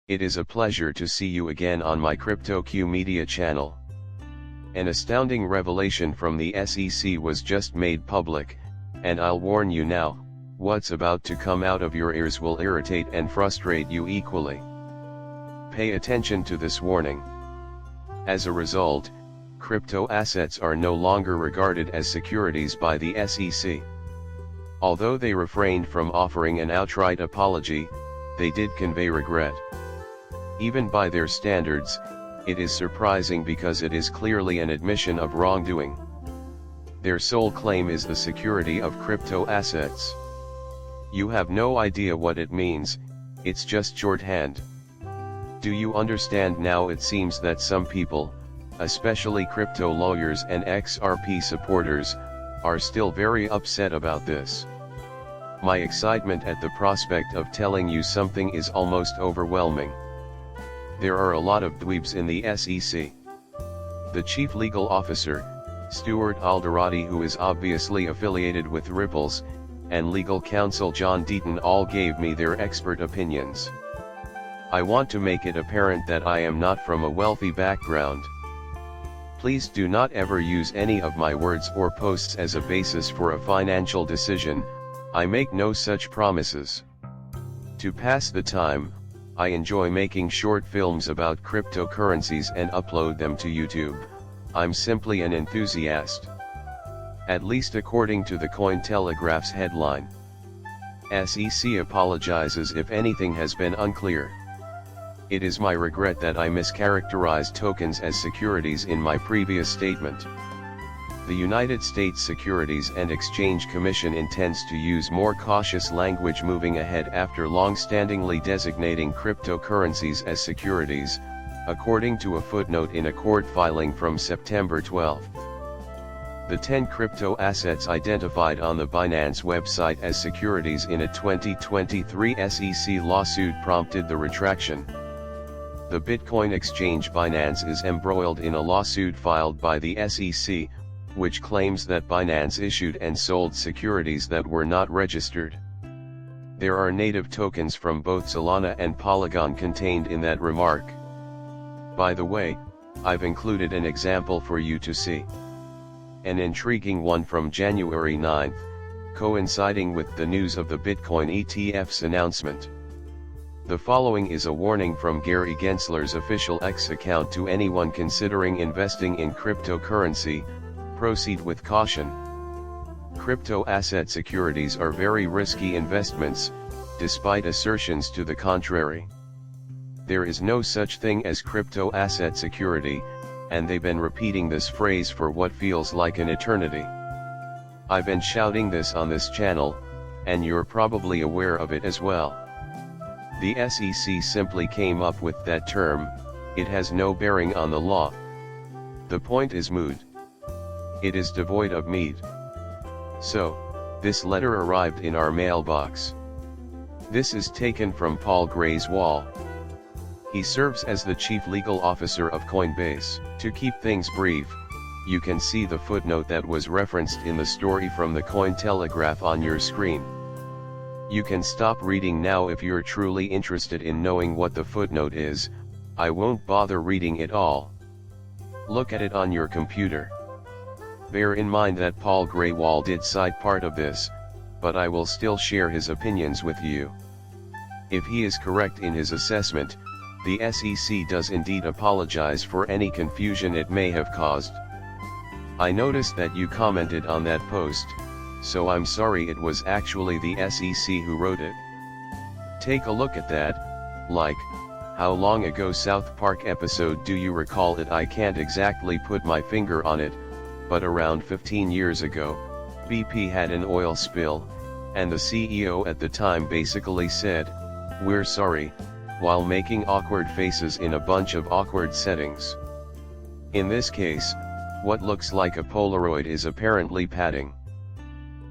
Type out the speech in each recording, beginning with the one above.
It is a pleasure to see you again on my CryptoQ Media channel. An astounding revelation from the SEC was just made public, and I'll warn you now, what's about to come out of your ears will irritate and frustrate you equally. Pay attention to this warning. As a result, crypto assets are no longer regarded as securities by the SEC. Although they refrained from offering an outright apology, they did convey regret. Even by their standards, it is surprising because it is clearly an admission of wrongdoing. Their sole claim is the security of crypto assets. You have no idea what it means, it's just shorthand. Do you understand now? It seems that some people, especially crypto lawyers and XRP supporters, are still very upset about this. My excitement at the prospect of telling you something is almost overwhelming. There are a lot of dweebs in the SEC. The chief legal officer, Stuart Alderati, who is obviously affiliated with Ripples, and legal counsel John Deaton all gave me their expert opinions. I want to make it apparent that I am not from a wealthy background. Please do not ever use any of my words or posts as a basis for a financial decision. I make no such promises. To pass the time, I enjoy making short films about cryptocurrencies and upload them to YouTube. I'm simply an enthusiast. At least according to the Cointelegraph's headline. SEC apologizes if anything has been unclear. It is my regret that I mischaracterized tokens as securities in my previous statement. The United States Securities and Exchange Commission intends to use more cautious language moving ahead after long-standingly designating cryptocurrencies as securities, according to a footnote in a court filing from September 12. The 10 crypto assets identified on the Binance website as securities in a 2023 SEC lawsuit prompted the retraction. The Bitcoin exchange Binance is embroiled in a lawsuit filed by the SEC, which claims that Binance issued and sold securities that were not registered. There are native tokens from both Solana and Polygon contained in that remark. By the way, I've included an example for you to see. An intriguing one from January 9, coinciding with the news of the Bitcoin ETF's announcement. The following is a warning from Gary Gensler's official X account to anyone considering investing in cryptocurrency. Proceed with caution. Crypto asset securities are very risky investments, despite assertions to the contrary. There is no such thing as crypto asset security, and they've been repeating this phrase for what feels like an eternity. I've been shouting this on this channel, and you're probably aware of it as well. The SEC simply came up with that term, it has no bearing on the law. The point is moot. It is devoid of meat. So, this letter arrived in our mailbox. This is taken from Paul Gray's wall. He serves as the chief legal officer of Coinbase. To keep things brief, you can see the footnote that was referenced in the story from the Cointelegraph on your screen. You can stop reading now if you're truly interested in knowing what the footnote is. I won't bother reading it all. Look at it on your computer. Bear in mind that Paul Graywall did cite part of this, but I will still share his opinions with you. If he is correct in his assessment, the SEC does indeed apologize for any confusion it may have caused. I noticed that you commented on that post, so I'm sorry it was actually the SEC who wrote it. Take a look at that, like, how long ago South Park episode do you recall it? I can't exactly put my finger on it, but around 15 years ago, BP had an oil spill, and the CEO at the time basically said, "We're sorry," while making awkward faces in a bunch of awkward settings. In this case, what looks like a Polaroid is apparently padding.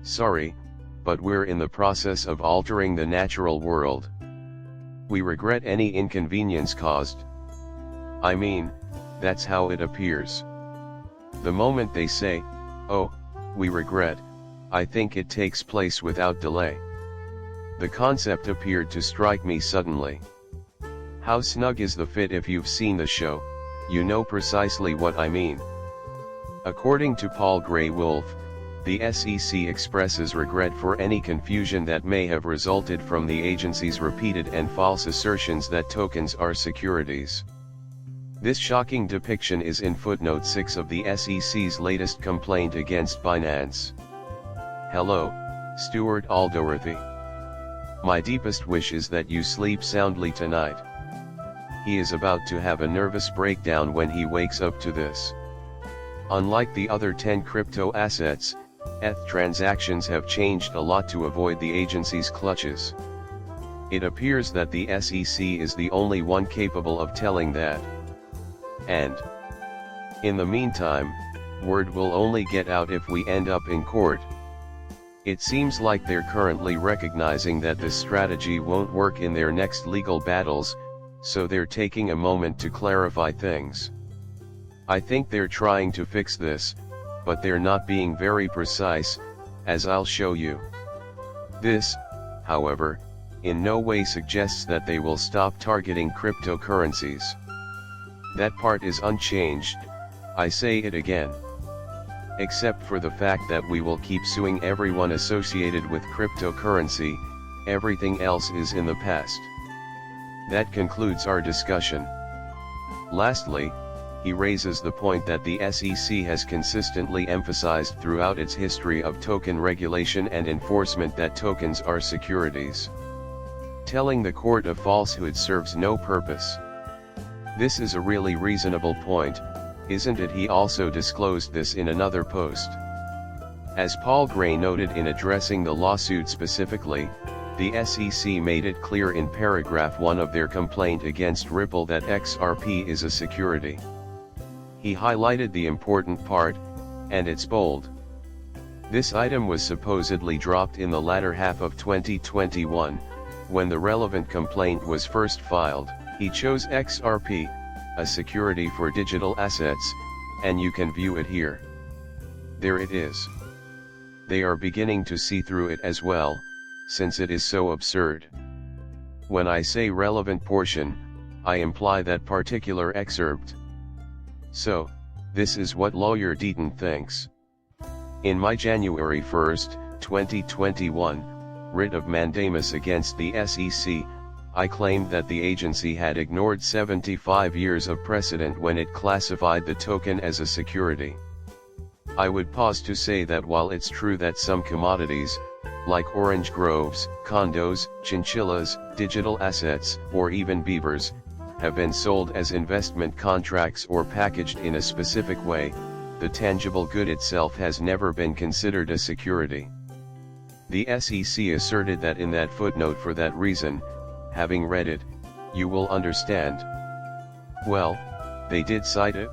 Sorry, but we're in the process of altering the natural world. We regret any inconvenience caused. I mean, that's how it appears. The moment they say, "Oh, we regret," I think it takes place without delay. The concept appeared to strike me suddenly. How snug is the fit? If you've seen the show, you know precisely what I mean. According to Paul Gray-Wolf, the SEC expresses regret for any confusion that may have resulted from the agency's repeated and false assertions that tokens are securities. This shocking depiction is in footnote 6 of the SEC's latest complaint against Binance. Hello, Stuart Aldoworthy. My deepest wish is that you sleep soundly tonight. He is about to have a nervous breakdown when he wakes up to this. Unlike the other 10 crypto assets, ETH transactions have changed a lot to avoid the agency's clutches. It appears that the SEC is the only one capable of telling that. And in the meantime, word will only get out if we end up in court. It seems like they're currently recognizing that this strategy won't work in their next legal battles, so they're taking a moment to clarify things. I think they're trying to fix this, but they're not being very precise, as I'll show you. This, however, in no way suggests that they will stop targeting cryptocurrencies. That part is unchanged, I say it again. Except for the fact that we will keep suing everyone associated with cryptocurrency, everything else is in the past. That concludes our discussion. Lastly, he raises the point that the SEC has consistently emphasized throughout its history of token regulation and enforcement that tokens are securities. Telling the court of falsehood serves no purpose. This is a really reasonable point, isn't it? He also disclosed this in another post. As Paul Gray noted in addressing the lawsuit specifically, the SEC made it clear in paragraph 1 of their complaint against Ripple that XRP is a security. He highlighted the important part, and it's bold. This item was supposedly dropped in the latter half of 2021, when the relevant complaint was first filed. He chose XRP, a security for digital assets, and you can view it here. There it is. They are beginning to see through it as well, since it is so absurd. When I say relevant portion, I imply that particular excerpt. So, this is what lawyer Deaton thinks. In my January 1, 2021, writ of mandamus against the SEC, I claimed that the agency had ignored 75 years of precedent when it classified the token as a security. I would pause to say that while it's true that some commodities, like orange groves, condos, chinchillas, digital assets, or even beavers, have been sold as investment contracts or packaged in a specific way, the tangible good itself has never been considered a security. The SEC asserted that in that footnote. For that reason, having read it, you will understand. Well, they did cite it.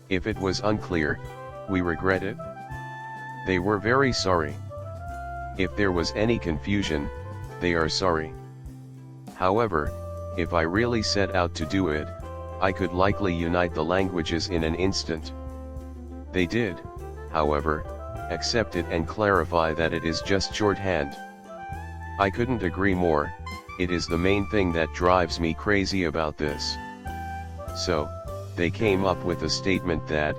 If it was unclear, we regret it. They were very sorry. If there was any confusion, they are sorry. However, if I really set out to do it, I could likely unite the languages in an instant. They did, however, accept it and clarify that it is just shorthand. I couldn't agree more. It is the main thing that drives me crazy about this. So, they came up with a statement that,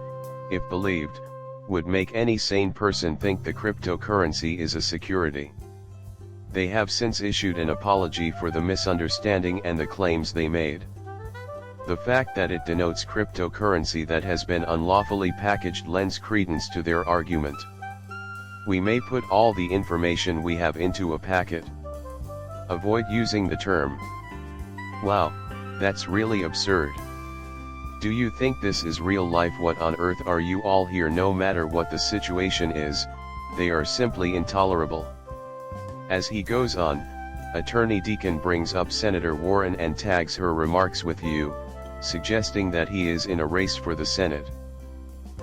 if believed, would make any sane person think the cryptocurrency is a security. They have since issued an apology for the misunderstanding and the claims they made. The fact that it denotes cryptocurrency that has been unlawfully packaged lends credence to their argument. We may put all the information we have into a packet. Avoid using the term. Wow, that's really absurd. Do you think this is real life? What on earth are you all here? No matter what the situation is, they are simply intolerable. As he goes on, Attorney Deacon brings up Senator Warren and tags her remarks with "you," suggesting that he is in a race for the Senate.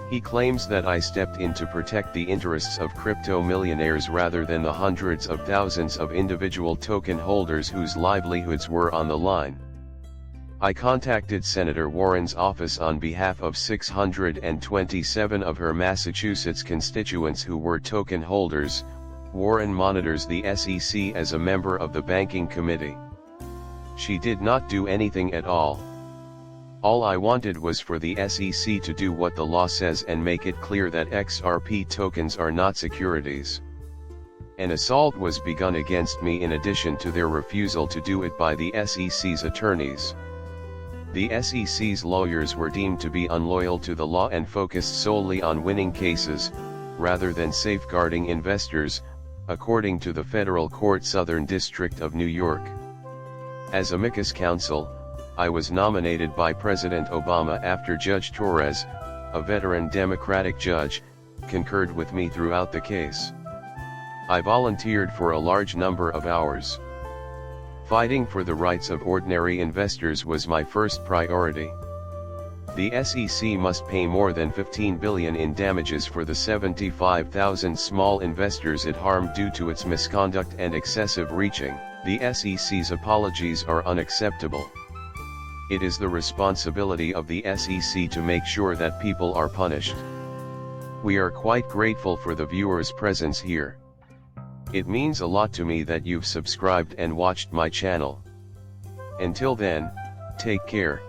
He claims that I stepped in to protect the interests of crypto millionaires rather than the hundreds of thousands of individual token holders whose livelihoods were on the line. I contacted Senator Warren's office on behalf of 627 of her Massachusetts constituents who were token holders. Warren monitors the SEC as a member of the Banking Committee. She did not do anything at all. All I wanted was for the SEC to do what the law says and make it clear that XRP tokens are not securities. An assault was begun against me in addition to their refusal to do it by the SEC's attorneys. The SEC's lawyers were deemed to be unloyal to the law and focused solely on winning cases, rather than safeguarding investors, according to the Federal Court Southern District of New York. As amicus counsel, I was nominated by President Obama after Judge Torres, a veteran Democratic judge, concurred with me throughout the case. I volunteered for a large number of hours. Fighting for the rights of ordinary investors was my first priority. The SEC must pay more than $15 billion in damages for the 75,000 small investors it harmed due to its misconduct and excessive reaching. The SEC's apologies are unacceptable. It is the responsibility of the SEC to make sure that people are punished. We are quite grateful for the viewers' presence here. It means a lot to me that you've subscribed and watched my channel. Until then, take care.